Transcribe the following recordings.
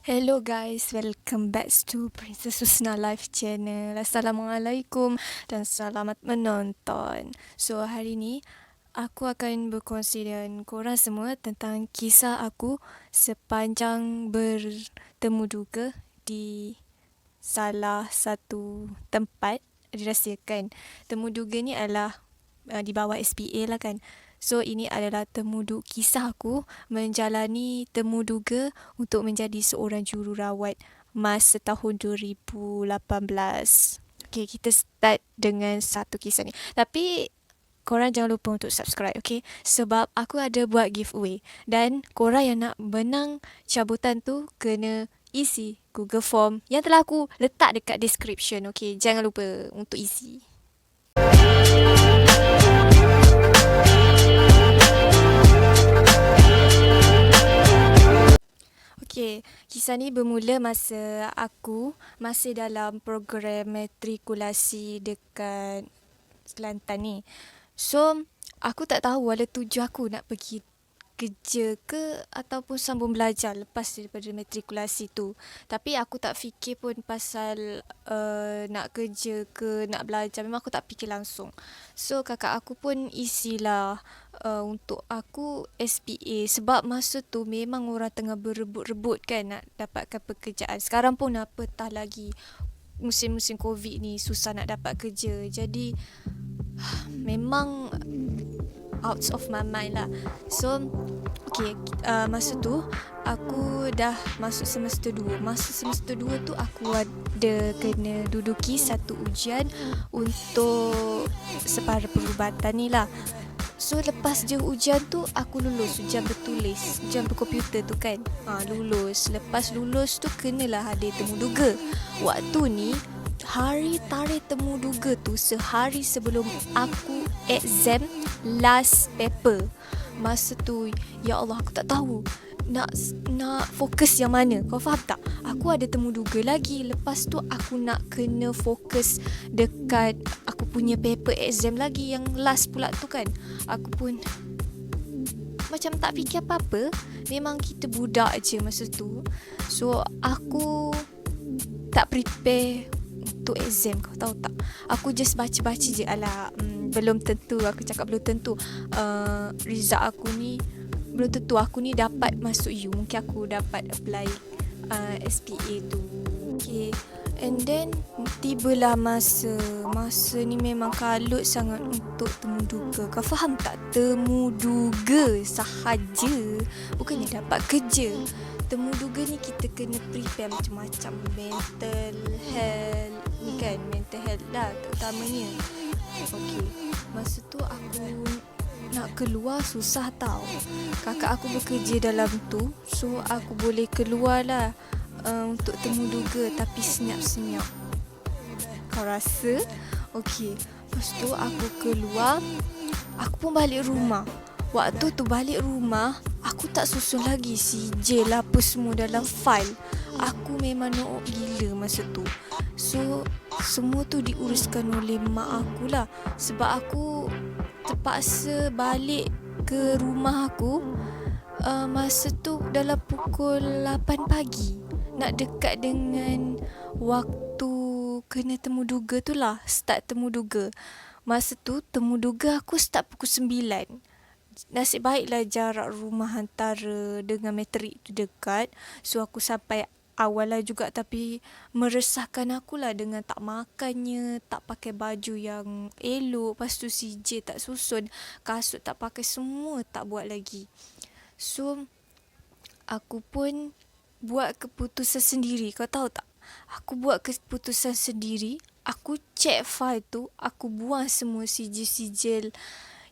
Hello guys, welcome back to Princess Husna Live Channel. Assalamualaikum dan selamat menonton. So hari ni aku akan berkongsi dengan korang semua tentang kisah aku sepanjang bertemu duga di salah satu tempat dirahsiakan. Temu duga ni adalah di bawah SPA lah kan. So ini adalah temudu kisah aku menjalani temuduga untuk menjadi seorang jururawat masa tahun 2018. Okay, kita start dengan satu kisah ni. Tapi korang jangan lupa untuk subscribe, okay? Sebab aku ada buat giveaway. Dan korang yang nak menang cabutan tu kena isi Google Form yang telah aku letak dekat description, okay? Jangan lupa untuk isi. Okay, kisah ni bermula masa aku masih dalam program matrikulasi dekat Kelantan ni. So, aku tak tahu ada tuju aku nak pergi kerja ke ataupun sambung belajar lepas daripada matrikulasi tu. Tapi aku tak fikir pun pasal nak kerja ke nak belajar. Memang aku tak fikir langsung. So kakak aku pun isilah untuk aku SPA. Sebab masa tu memang orang tengah berebut-rebut kan nak dapatkan pekerjaan. Sekarang pun apatah lagi musim-musim COVID ni susah nak dapat kerja. Jadi memang out of my mind lah. So okay, masa tu aku dah masuk semester 2. Masa semester 2 tu aku ada kena duduki satu ujian untuk separa perubatan ni lah. So lepas je ujian tu aku lulus, ujian bertulis, ujian berkomputer tu kan. Lulus. Lepas lulus tu kenalah ada temuduga. Waktu ni hari tarikh temuduga tu sehari sebelum aku exam last paper. Masa tu ya Allah aku tak tahu nak fokus yang mana. Kau faham tak? Aku ada temuduga lagi. Lepas tu aku nak kena fokus dekat aku punya paper exam lagi yang last pula tu kan. Aku pun macam tak fikir apa-apa. Memang kita budak je masa tu. So aku tak prepare untuk exam, kau tahu tak? Aku just baca-baca je. Belum tentu, aku cakap belum tentu result aku ni, belum tentu aku ni dapat masuk U. Mungkin aku dapat apply SPA tu. Okay. And then tibalah masa ni memang kalut sangat untuk temuduga. Kau faham tak? Temuduga sahaja, bukannya dapat kerja. Temuduga ni kita kena prepare macam-macam, mental health ni kan, mental health lah terutamanya. Okay, masa tu aku nak keluar susah tau. Kakak aku bekerja dalam tu, so aku boleh keluar lah untuk temuduga, tapi senyap-senyap. Kau rasa? Okay, lepas tu aku keluar, aku pun balik rumah. Waktu tu balik rumah, aku tak susun lagi sijil apa semua dalam file. Aku memang nook gila masa tu. So, semua tu diuruskan oleh mak aku lah. Sebab aku terpaksa balik ke rumah aku masa tu dalam pukul 8 pagi. Nak dekat dengan waktu kena temuduga tu lah. Start temuduga. Masa tu temuduga aku start pukul 9. Nasib baiklah jarak rumah antara dengan matrik tu dekat. So aku sampai awal lah juga, tapi meresahkan akulah dengan tak makannya, tak pakai baju yang elok, lepas tu CJ tak susun, kasut tak pakai, semua tak buat lagi. So aku pun buat keputusan sendiri. Kau tahu tak? Aku buat keputusan sendiri. Aku check file tu, aku buang semua sijil-sijil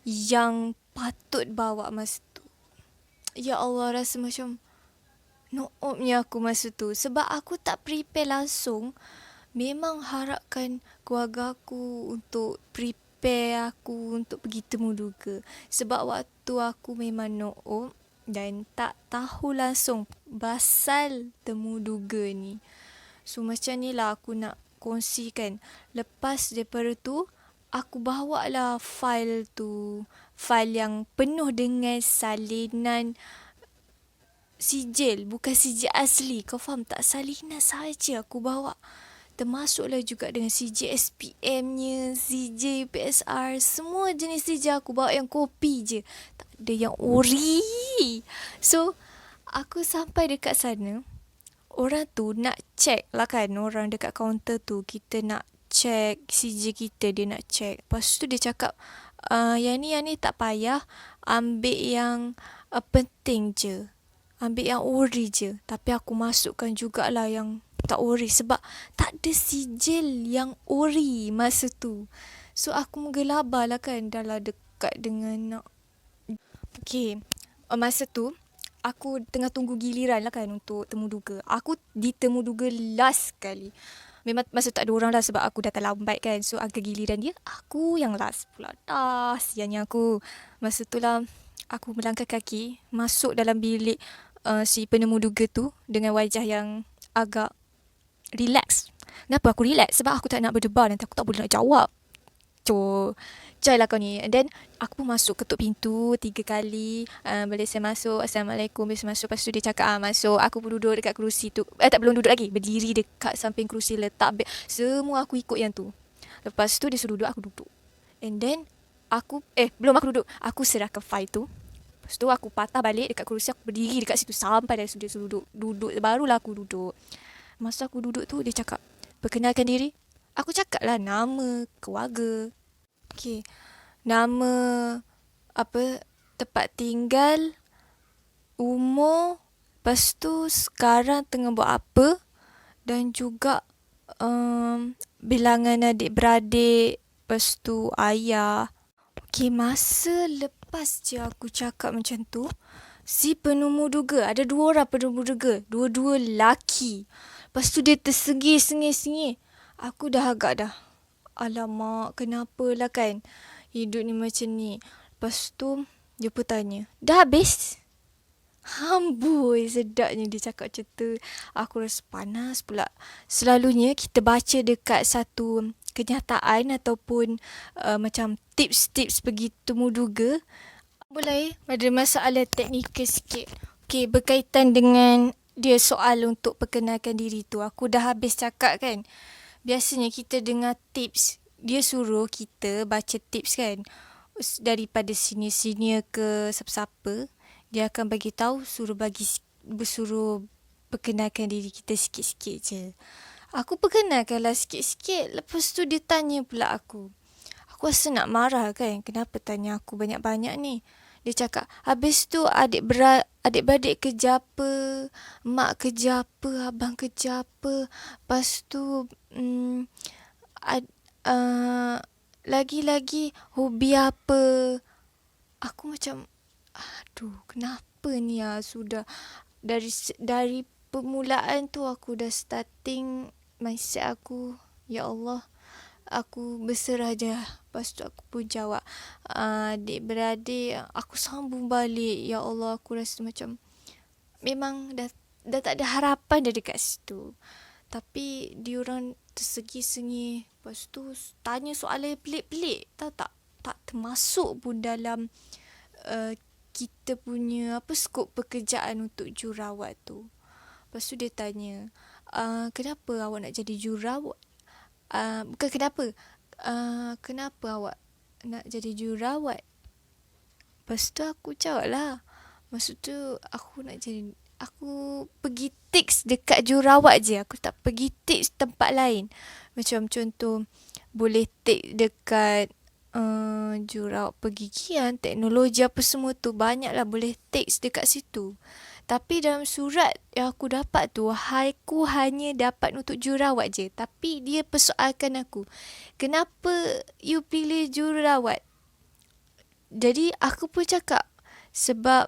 yang patut bawa masa tu. Ya Allah, rasa macam noobnya aku masa tu. Sebab aku tak prepare langsung. Memang harapkan keluarga aku untuk prepare aku untuk pergi temuduga. Sebab waktu aku memang noob dan tak tahu langsung pasal temuduga ni. So macam ni lah aku nak kongsikan. Lepas daripada tu, aku bawa lah file tu. File yang penuh dengan salinan sijil, bukan sijil asli. Kau faham tak? Salinan saja aku bawa. Termasuklah juga dengan CJ SPM-nya, CJ PSR, semua jenis CJ aku bawa yang kopi je. Tak ada yang ori. So, aku sampai dekat sana, orang tu nak check lah kan, orang dekat kaunter tu, kita nak check CJ kita, dia nak check. Lepas tu dia cakap, yang ni tak payah, ambil yang penting je. Ambil yang ori je. Tapi aku masukkan jugalah yang tak ori sebab tak ada sijil yang ori masa tu. So aku menggelabah lah kan, dah lah dekat dengan okay. Masa tu aku tengah tunggu giliran lah kan untuk temuduga. Aku di temuduga last kali. Memang masa tu tak ada orang lah sebab aku dah terlambat kan. So agak giliran dia, aku yang last pula. Siannya aku. Masa tu lah aku melangkah kaki masuk dalam bilik si penemuduga tu dengan wajah yang agak relax. Kenapa aku relax? Sebab aku tak nak berdebar, nanti aku tak boleh nak jawab. Coy lah kau ni. And then aku pun masuk, ketuk pintu 3 kali. Boleh saya masuk? Assalamualaikum. Boleh saya masuk? Lepas tu dia cakap masuk. Aku pun duduk dekat kerusi tu. Tak, belum duduk lagi. Berdiri dekat samping kerusi, letak beg. Semua aku ikut yang tu. Lepas tu dia suruh duduk, aku duduk. And then belum aku duduk. Aku serahkan file tu. Lepas tu aku patah balik dekat kerusi. Aku berdiri dekat situ sampai dia suruh duduk. Barulah aku duduk. Masa aku duduk tu, dia cakap, perkenalkan diri. Aku cakap lah nama, keluarga. Okay. Nama, tempat tinggal, umur, lepas tu sekarang tengah buat apa, dan juga bilangan adik-beradik, lepas tu ayah. Okay, masa lepas je aku cakap macam tu, si penemuduga, ada 2 orang penemuduga, 2 lelaki. Lepas tu dia tersengih-sengih. Aku dah agak dah, alamak, kenapa lah kan hidup ni macam ni. Lepas tu dia pun tanya, dah habis? Amboi, sedapnya dia cakap macam tu. Aku rasa panas pula. Selalunya kita baca dekat satu kenyataan ataupun macam tips-tips pergi temuduga. Boleh ada masalah teknikal sikit. Okay, berkaitan dengan dia soal untuk perkenalkan diri tu. Aku dah habis cakap kan. Biasanya kita dengar tips. Dia suruh kita baca tips kan. Daripada senior-senior ke siapa-siapa. Dia akan bagi tahu, suruh perkenalkan diri kita sikit-sikit je. Aku perkenalkanlah sikit-sikit. Lepas tu dia tanya pula aku. Aku rasa nak marah kan. Kenapa tanya aku banyak-banyak ni? Dia cakap, habis tu adik-beradik kerja apa? Mak kerja apa? Abang kerja apa? Lepas tu lagi-lagi hobi apa? Aku macam, aduh, kenapa ni ya? Sudah dari permulaan tu aku dah starting mindset aku, ya Allah, aku berserah je. Lepas tu aku pun jawab, adik-beradik, aku sambung balik. Ya Allah, aku rasa macam memang dah tak ada harapan dah dekat situ. Tapi diorang tersengih-sengih. Lepas tu tanya soalan pelik-pelik. Tahu tak? Tak termasuk pun dalam kita punya skop pekerjaan untuk jurawat tu. Lepas tu dia tanya, kenapa awak nak jadi jurawat? Bukan kenapa. Kenapa awak nak jadi jurawat? Lepas tu aku jawab lah. Maksud tu aku pergi tips dekat jurawat je. Aku tak pergi tips tempat lain. Macam contoh, boleh tips dekat jurawat pergigian, teknologi apa semua tu. Banyaklah boleh tips dekat situ. Tapi dalam surat yang aku dapat tu, aku hanya dapat untuk jurawat je. Tapi dia persoalkan aku, kenapa you pilih jurawat? Jadi aku pun cakap, sebab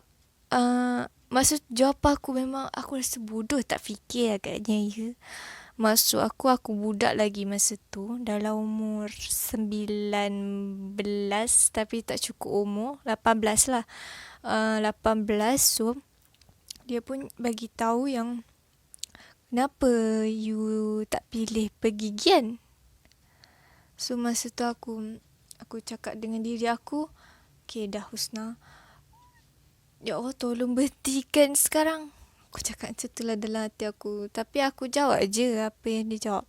maksud jawapan aku memang aku rasa bodoh, tak fikir agaknya ya. Maksud aku budak lagi masa tu, dalam umur 19 tapi tak cukup umur, 18 lah. 18. So dia pun bagi tahu yang kenapa you tak pilih pergigian. So masa tu aku cakap dengan diri aku, okay dah Husna, ya Allah tolong berhentikan sekarang. Aku cakap macam tu lah dalam hati aku. Tapi aku jawab je apa yang dia jawab.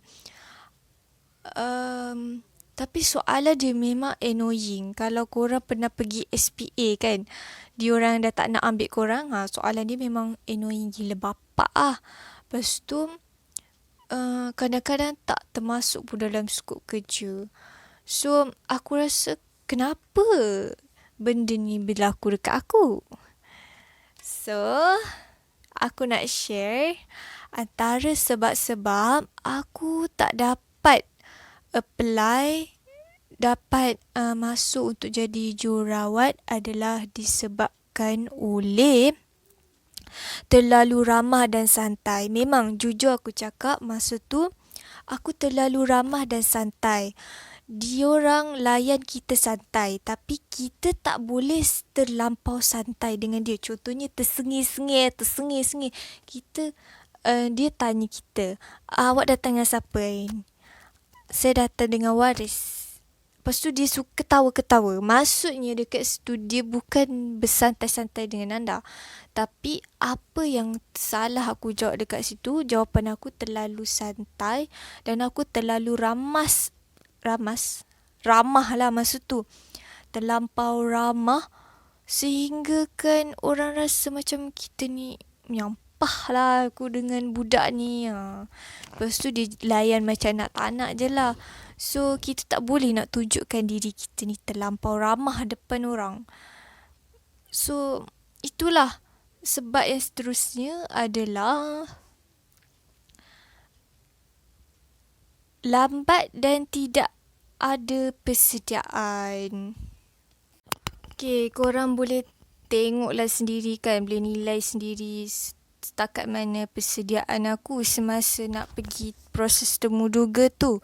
Tapi soalan dia memang annoying. Kalau korang pernah pergi SPA kan, diorang dah tak nak ambil korang, soalan dia memang annoying gila bapak ah. Lepas tu kadang-kadang tak termasuk pun dalam skop kerja. So aku rasa kenapa benda ni berlaku dekat aku. So aku nak share antara sebab-sebab aku tak dapat apply dapat masuk untuk jadi jururawat adalah disebabkan oleh terlalu ramah dan santai. Memang jujur aku cakap masa tu aku terlalu ramah dan santai. Diorang layan kita santai tapi kita tak boleh terlampau santai dengan dia. Contohnya tersengih-sengih. Kita dia tanya kita, awak datang dengan siapa? Saya datang dengan Waris. Lepas tu dia suka ketawa-ketawa. Maksudnya dekat situ dia bukan bersantai-santai dengan anda. Tapi apa yang salah aku jawab dekat situ, jawapan aku terlalu santai dan aku terlalu ramah lah masa tu. Terlampau ramah sehingga kan orang rasa macam kita ni menyampah lah aku dengan budak ni. Lepas tu dia layan macam nak tak nak je lah. So kita tak boleh nak tunjukkan diri kita ni terlampau ramah depan orang. So itulah sebab yang seterusnya adalah lambat dan tidak ada persediaan. Okay, korang boleh tengoklah sendiri kan, boleh nilai sendiri setakat mana persediaan aku semasa nak pergi proses temuduga tu.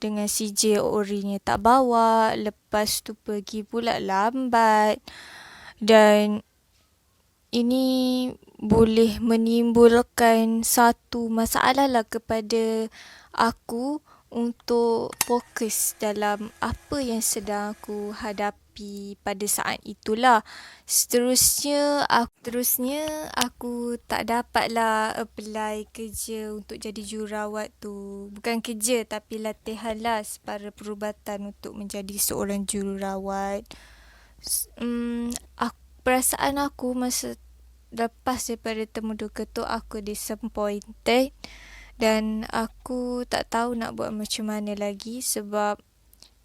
Dengan CJ orinya tak bawa, lepas tu pergi pula lambat. Dan ini boleh menimbulkan satu masalah lah kepada aku untuk fokus dalam apa yang sedang aku hadapi pada saat itulah. Seterusnya aku tak dapatlah apply kerja untuk jadi jururawat tu. Bukan kerja tapi latihan lah separa perubatan untuk menjadi seorang jururawat. Perasaan aku masa lepas daripada temuduga tu aku disappointed dan aku tak tahu nak buat macam mana lagi sebab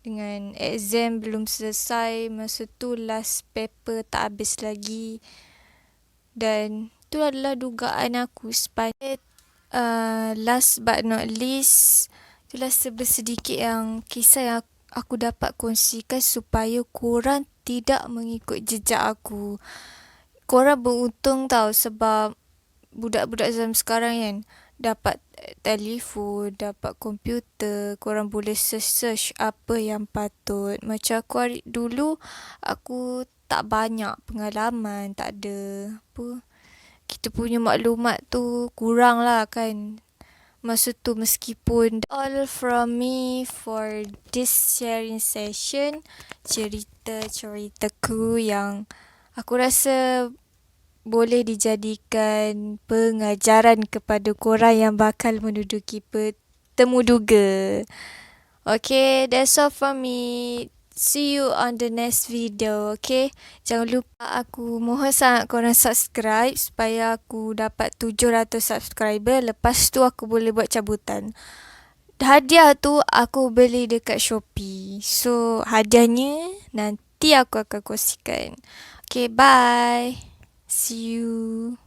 dengan exam belum selesai, masa tu last paper tak habis lagi dan itu adalah dugaan aku sepanjang last but not least itulah sedikit yang kisah yang aku dapat kongsikan supaya korang tidak mengikut jejak aku. Korang beruntung tau sebab budak-budak zaman sekarang kan dapat telefon, dapat komputer, korang boleh search apa yang patut. Macam aku dulu, aku tak banyak pengalaman, tak ada kita punya maklumat tu kurang lah kan. Masa tu meskipun all from me for this sharing session, cerita-ceritaku yang aku rasa boleh dijadikan pengajaran kepada korang yang bakal menduduki temuduga. Okay, that's all from me. See you on the next video, okay? Jangan lupa aku mohon sangat korang subscribe supaya aku dapat 700 subscriber. Lepas tu aku boleh buat cabutan. Hadiah tu aku beli dekat Shopee. So, hadiahnya nanti aku akan kongsikan. Okay, bye. See you.